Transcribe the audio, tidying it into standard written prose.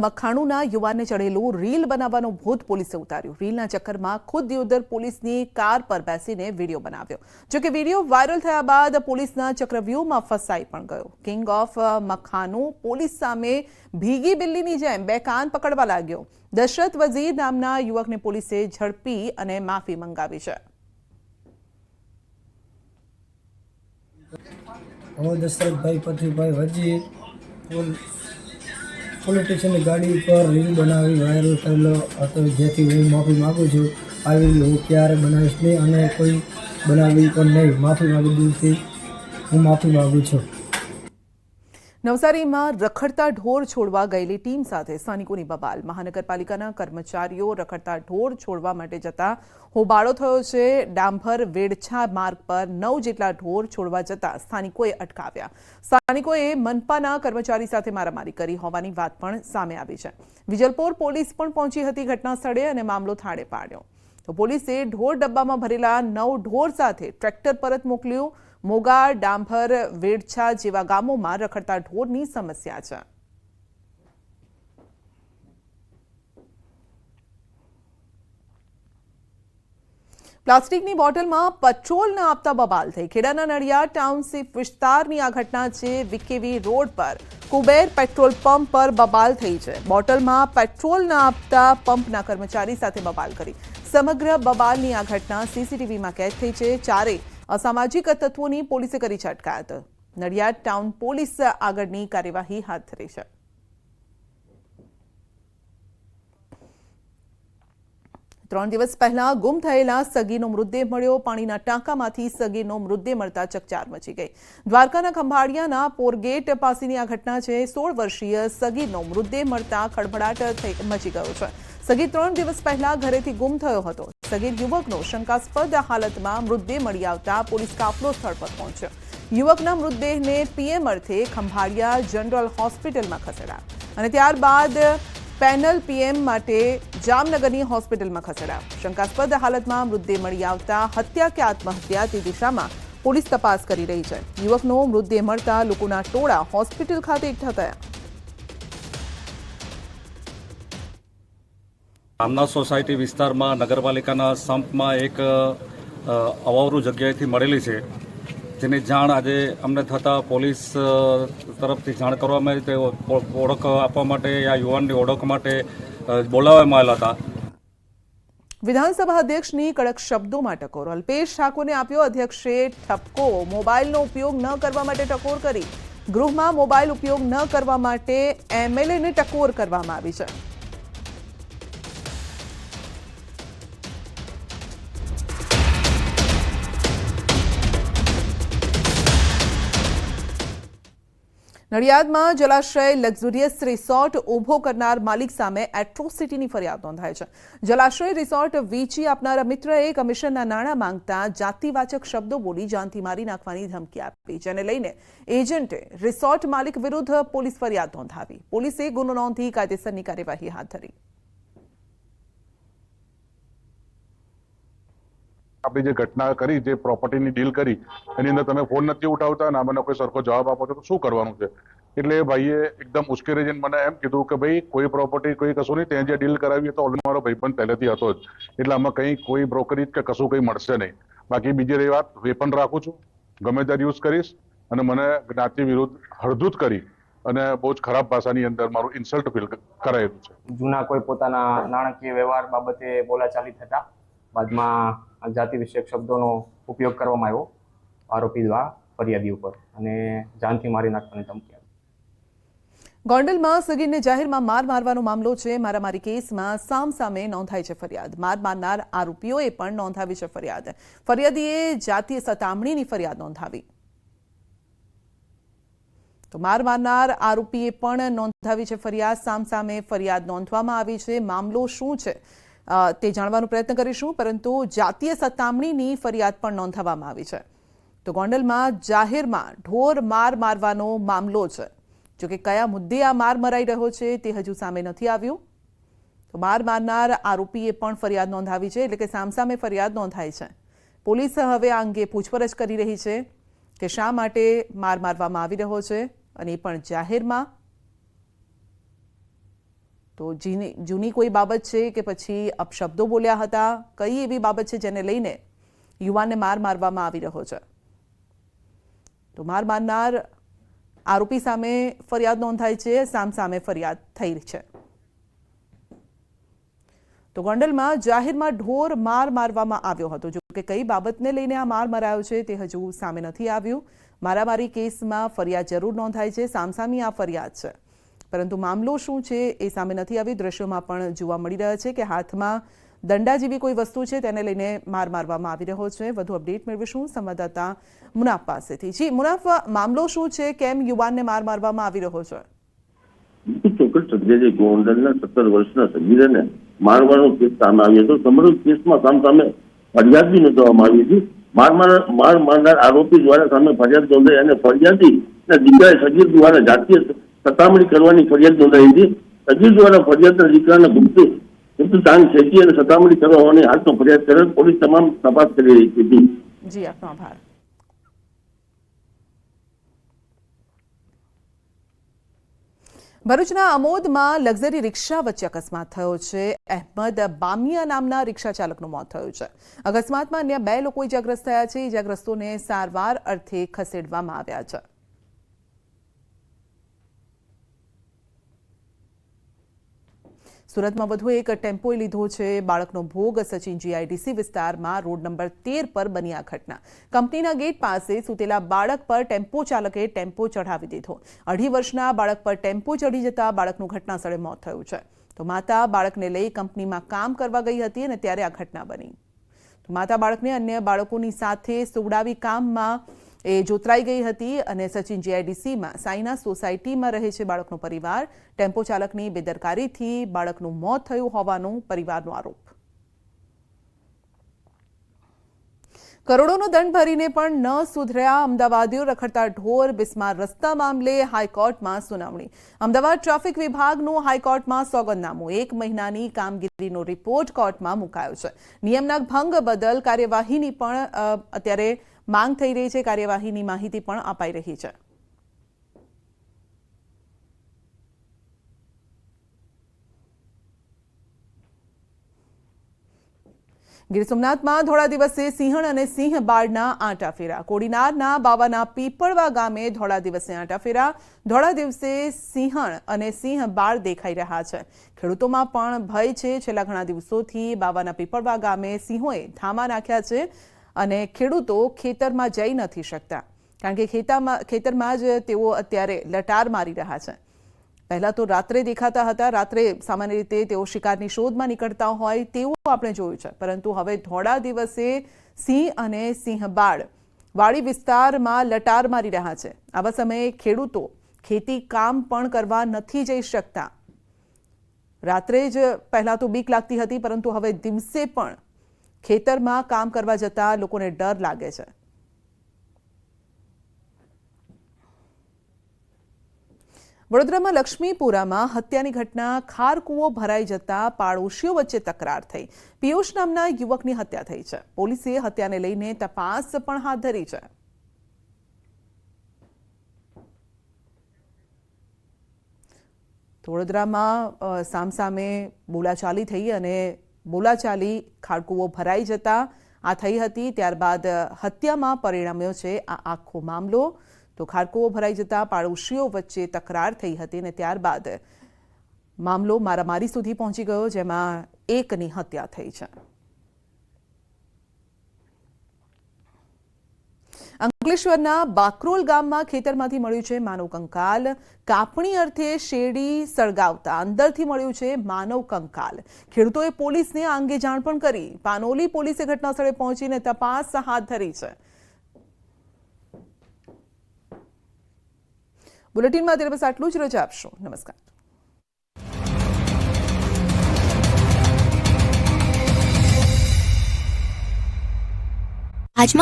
મખાણુના યુવાનને ચડેલું રીલ બનાવવાનો ભૂત પોલીસે ઉતાર્યું। રીલના ચક્કરમાં ખુદ દિયોદર પોલીસની કાર પર બેસીને વિડીયો બનાવ્યો। જો કે વિડીયો વાયરલ થયા બાદ પોલીસના ચક્રવ્યૂહમાં ફસાઈ પણ ગયો। કિંગ ઓફ મખાણુ પોલીસ સામે ભીગી બિલ્લીની જેમ બે કાન પકડવા લાગ્યો। દશરથ વઝીર નામના યુવકને પોલીસે ઝડપી અને માફી મંગાવી છે। દશરથભાઈ પથરીભાઈ વજીર પોલીસ સ્ટેશનની ગાડી પર રીલ બનાવી વાયરલ થયેલો હતો, જેથી હું માફી માગું છું। આવી રીલ હું ક્યારે બનાવીશ નહીં અને કોઈ બનાવી પણ નહીં। માફી માગી દિલથી હું માફી માગું છું। નવસારીમાં રખડતા ઢોર છોડવા ગયેલી ટીમ સાથે સ્થાનિકોની બબાલ। મહાનગરપાલિકાના કર્મચારીઓ રખડતા ઢોર છોડવા માટે જતા હોબાળો થયો છે। ડાંભર વેડછા માર્ગ પર 9 જેટલા ઢોર છોડવા જતા સ્થાનિકોએ અટકાવ્યા। સ્થાનિકોએ મનપાના કર્મચારી સાથે મારામારી કરી હોવાની વાત પણ સામે આવી છે। વિજલપોર પોલીસ પણ પહોંચી હતી ઘટના સ્થળે અને મામલો થાળે પાડ્યો। તો પોલીસે ઢોર ડબ્બામાં ભરેલા 9 ઢોર સાથે ટ્રેક્ટર પરત મોકલ્યું। મોગા, ડાંભર, વેડછા જેવા ગામોમાં રખડતા ઢોરની સમસ્યા છે। પ્લાસ્ટિકની બોટલમાં પેટ્રોલ ન આપતા બબાલ થઈ। ખેડાના નડિયાદ ટાઉનશીપ વિસ્તારની આ ઘટના છે। વિકેવી રોડ પર કુબેર પેટ્રોલ પંપ પર બબાલ થઈ છે। બોટલમાં પેટ્રોલ ન આપતા પંપના કર્મચારી સાથે બબાલ કરી। સમગ્ર બબાલની આ ઘટના સીસીટીવીમાં કેદ થઈ છે। ચારે અસામાજિક તત્વોની પોલીસે કરી છે અટકાયત। નડિયાદ ટાઉન પોલીસ આગળની કાર્યવાહી હાથ ધરી છે। ત્રણ દિવસ પહેલા ગુમ થયેલા સગીનો મૃતદેહ મળ્યો। પાણીના ટાંકામાંથી સગીનો મૃતદેહ મળતા ચકચાર મચી ગઈ। દ્વારકાના ખંભાળિયાના પોરગેટ પાસેની આ ઘટના છે। 16 વર્ષીય સગીનો મૃતદેહ મળતા ખળભળાટ મચી ગયો છે। સગીર 3 દિવસ પહેલા ઘરેથી ગુમ થયો હતો। સગીર યુવકનો શંકાસ્પદ હાલતમાં મૃતદેહ મળી આવતા પોલીસ કાફલો સ્થળ પર પહોંચ્યો। યુવકના મૃતદેહને પીએમ અર્થે ખંભાળિયા જનરલ હોસ્પિટલમાં ખસેડાયા અને ત્યારબાદ પેનલ પીએમ માટે જામનગરની હોસ્પિટલમાં ખસેડાયા। શંકાસ્પદ હાલતમાં મૃતદેહ મળી આવતા હત્યા કે આત્મહત્યા તે દિશામાં પોલીસ તપાસ કરી રહી છે। યુવકનો મૃતદેહ મળતા લોકોના ટોળા હોસ્પિટલ ખાતે એકઠા થયા। આમના સોસાયટી વિસ્તારમાં નગરપાલિકાના સંપમાં એક અવાવરૂ જગ્યાએથી મળેલી છે, જેની જાણ આજે અમને થતાં પોલીસ તરફથી જાણ કરવામાં આવી। તે ઓળખ આપવા માટે આ યુવાનની ઓળખ માટે બોલાવવામાં આવેલા હતા। વિધાનસભા અધ્યક્ષની કડક શબ્દોમાં ટકોર। અલ્પેશ ઠાકોરને આપ્યો અધ્યક્ષે ઠપકો। મોબાઈલનો ઉપયોગ ન કરવા માટે ટકોર કરી। ગૃહમાં મોબાઈલ ઉપયોગ ન કરવા માટે એમએલએને ટકોર કરવામાં આવી છે। નડિયાદમાં જલાશય લક્ઝુરિયસ રિસોર્ટ ઊભો કરનાર માલિક સામે એટ્રોસિટીની ફરિયાદ નોંધાઈ છે। જલાશય રિસોર્ટ વેચી આપનારા મિત્રએ કમિશનના નાણાં માંગતા જાતિવાચક શબ્દો બોલી જાનથી મારી નાખવાની ધમકી આપી, જેને લઈને એજન્ટે રિસોર્ટ માલિક વિરુદ્ધ પોલીસ ફરિયાદ નોંધાવી। પોલીસે ગુનો નોંધી કાયદેસરની કાર્યવાહી હાથ ધરી। આપણી જે ઘટના કરી, જે પ્રોપર્ટીની ડીલ કરી, એની અંદર તમે ફોન નથી ઉઠાવતા ને મને કોઈ સરખો જવાબ આપો છો તો શું કરવાનું છે? એટલે ભાઈએ એકદમ ઉશ્કેરી જઈને મને એમ કીધું કે ભાઈ કોઈ પ્રોપર્ટી કોઈ કશું નહીં, ત્યાં જે ડીલ કરાવી તો ઓલરેડી મારો ભાઈબંધ પહેલેથી હતો જ, એટલે આમાં કંઈ કોઈ બ્રોકરેજ કે કશું કંઈ મળશે નહીં। બાકી બીજી રહી વાત, વેપન રાખું છું, ગમે ત્યારે યુઝ કરીશ અને મને જ્ઞાતિ વિરુદ્ધ હળધૂત કરી અને બહુ જ ખરાબ ભાષાની અંદર મારું ઇન્સલ્ટ ફીલ કરાયેલું છે। જૂના કોઈ પોતાના નાણાકીય વ્યવહાર બાબતે બોલાચાલી થતા બાદમાં જાતિ વિષયક શબ્દોનો ઉપયોગ કરવામાં આવ્યો આરોપી દ્વારા ફરિયાદી ઉપર અને જાનથી મારી નાખવાની ધમકી આપી। ગોંડલમાં સગીરને જાહેરમાં માર મારવાનો મામલો છે। મારામારી કેસમાં સામસામે નોંધાઈ છે ફરિયાદ। માર મારનાર આરોપીઓએ પણ નોંધાવી છે ફરિયાદ। ફરિયાદીએ જાતીય સતામણીની ફરિયાદ નોંધાવી। તો માર મારનાર આરોપીએ પણ નોંધાવી છે ફરિયાદ। સામસામે ફરિયાદ નોંધવામાં આવી છે। મામલો શું છે તે જાણવાનો પ્રયત્ન કરીશું, પરંતુ જાતીય સતામણીની ફરિયાદ પણ નોંધાવવામાં આવી છે। તો ગોંડલમાં જાહેરમાં ઢોર માર મારવાનો મામલો છે। જો કે કયા મુદ્દે આ માર મરાઈ રહ્યો છે તે હજુ સામે નથી આવ્યું। તો માર મારનાર આરોપીએ પણ ફરિયાદ નોંધાવી છે, એટલે કે સામસામે ફરિયાદ નોંધાઈ છે। પોલીસ હવે આ અંગે પૂછપરછ કરી રહી છે કે શા માટે માર મારવામાં આવી રહ્યો છે અને એ પણ જાહેરમાં। તો જૂની કોઈ બાબત છે કે પછી અપશબ્દો બોલ્યા હતા, કઈ એવી બાબત છે જેને લઈને યુવાનને માર મારવામાં આવી રહ્યો છે? તો માર મારનાર આરોપી સામે ફરિયાદ નોંધાઈ છે, સામે ફરિયાદ થઈ છે. તો ગોંડલમાં જાહેરમાં ઢોર માર મારવામાં આવ્યો હતો. જો કે કઈ બાબતને લઈને આ માર મરાયો છે તે હજુ સામે નથી આવ્યું. મારામારી કેસમાં ફરિયાદ જરૂર નોંધાઈ છે, સામસામી આ ફરિયાદ છે, પરંતુ મામલો શું છે એ સામે નથી આવ્યું. દ્રશ્યોમાં પણ જોવા મળી રહ્યા છે કે હાથમાં દંડા જેવી કોઈ વસ્તુ છે તેને લઈને માર મારવામાં આવી રહ્યો છે. વધુ અપડેટ મેળવીશું સંવાદદાતા મુનાફ પાસેથી. જી મુનાફ, મામલો શું છે? કેમ યુવાનને માર મારવામાં આવી રહ્યો છે? ચોક્કસ સત્યજી, ગોંડલના 17 વર્ષના સગીરને મારવાનો કેસ સામે આવ્યો હતો. સમગ્ર કેસમાં સામે ફરિયાદ બી નોંધવામાં આવી હતી. માર મારનાર આરોપી દ્વારા સામે ફરિયાદ નોંધાઈ અને ફરિયાદી દીકરાએ સગીર દ્વારા જાતીય સતામણી કરવાની ફરિયાદ નોંધાઈ હતી. સગીર દ્વારા ફરિયાદના દીકરાને ગુપ્ત દાન ખેંચી અને સતામણી કરવા હોવાની હાલમાં ફરિયાદ કરેલ. પોલીસ તમામ તપાસ કરી રહી હતી. જી, આપનો આભાર. ભરૂચના અમોદમાં લક્ઝરી રિક્ષા વચ્ચે અકસ્માત થયો છે. અહેમદ બામિયા નામના રિક્ષા ચાલકનું મોત થયું છે. અકસ્માતમાં અન્ય 2 લોકો ઇજાગ્રસ્ત થયા છે. ઇજાગ્રસ્તોને સારવાર અર્થે ખસેડવામાં આવ્યા છે. સુરતમાં વધુ એક ટેમ્પોએ લીધો છે બાળકનો ભોગ. સચિન જીઆઈડીસી વિસ્તારમાં રોડ નંબર 13 પર બની આ ઘટના. કંપનીના ગેટ પાસે સૂતેલા બાળક પર ટેમ્પો ચાલકે ટેમ્પો ચઢાવી દીધો. 2.5 વર્ષના બાળક પર ટેમ્પો ચડી જતા બાળકનું ઘટનાસ્થળે મોત થયું છે. તો માતા બાળકને લઈ કંપનીમાં કામ કરવા ગઈ હતી અને ત્યારે આ ઘટના બની. તો માતા બાળકને અન્ય બાળકોની સાથે સુવડાવી કામમાં જોતરાઈ ગઈ હતી અને સચિન જીઆઈડીસીમાં સાઈના સોસાયટીમાં રહે છે બાળકનો પરિવાર. ટેમ્પો ચાલકની બેદરકારીથી બાળકનું મોત થયું હોવાનો પરિવારનો આરોપ. કરોડોનો દંડ ભરીને પણ ન સુધર્યા અમદાવાદીઓ. રખડતા ઢોર બિસ્માર રસ્તા મામલે હાઈકોર્ટમાં સુનાવણી. અમદાવાદ ટ્રાફિક વિભાગનું હાઈકોર્ટમાં સોગંદનામું. 1 મહિનાની કામગીરીનો રિપોર્ટ કોર્ટમાં મુકાયો છે. નિયમના ભંગ બદલ કાર્યવાહીની પણ અત્યારે માંગ થઈ રહી છે. કાર્યવાહીની માહિતી પણ અપાઈ રહી છે. ગીર સોમનાથમાં ધોળા દિવસે સિંહણ અને સિંહ બાળના આંટાફેરા. કોડીનારના બાવાના પીપળવા ગામે ધોળા દિવસે આંટાફેરા. ધોળા દિવસે સિંહણ અને સિંહ બાળ દેખાઈ રહ્યા છે. ખેડૂતોમાં પણ ભય છે. છેલ્લા ઘણા દિવસોથી બાવાના પીપળવા ગામે સિંહોએ ધામા નાખ્યા છે અને ખેડૂતો ખેતરમાં જઈ નથી શકતા કારણ કે ખેતરમાં જ તેઓ અત્યારે લટાર મારી રહ્યા છે. પહેલા તો રાત્રે દેખાતા હતા. રાત્રે સામાન્ય રીતે તેઓ શિકારની શોધમાં નીકળતા હોય તેવું આપણે જોયું છે, પરંતુ હવે ધોળા દિવસે સિંહ અને સિંહ બાળ વાડી વિસ્તારમાં લટાર મારી રહ્યા છે. આવા સમયે ખેડૂતો ખેતી કામ પણ કરવા નથી જઈ શકતા. રાત્રે જ પહેલા તો બીક લાગતી હતી, પરંતુ હવે દિવસે પણ ખેતરમાં કામ કરવા જતા લોકોને ડર લાગે છે. વડોદરામાં લક્ષ્મીપુરામાં હત્યાની ઘટના. ખારકૂવો ભરાઈ જતા પાડોશીઓ વચ્ચે તકરાર થઈ. પિયુષ નામના યુવકની હત્યા થઈ છે. પોલીસે હત્યાને લઈને તપાસ પણ હાથ ધરી છે. વડોદરામાં સામસામે બોલાચાલી થઈ અને બોલાચાલી ખારકૂવો ભરાઈ જતા આ થઈ હતી. ત્યારબાદ હત્યામાં પરિણમ્યો છે આ આખો મામલો. તો ખારકૂવો ભરાઈ જતા પાડોશીઓ વચ્ચે તકરાર થઈ હતી અને ત્યારબાદ મામલો મારામારી સુધી પહોંચી ગયો, જેમાં એકની હત્યા થઈ છે. અંકલેશ્વરના બાકરોલ ગામમાં ખેતરમાંથી મળ્યું છે માનવ કંકાલ. કાપણી અર્થે શેરડી સળગાવતા અંદરથી મળ્યું છે માનવ કંકાલ. ખેડૂતોએ પોલીસને આ અંગે જાણ પણ કરી. પાનોલી પોલીસે ઘટનાસ્થળે પહોંચીને તપાસ હાથ ધરી છે. બુલેટિનમાં અત્યારે બસ આટલું જ. રજા આપશો. નમસ્કાર.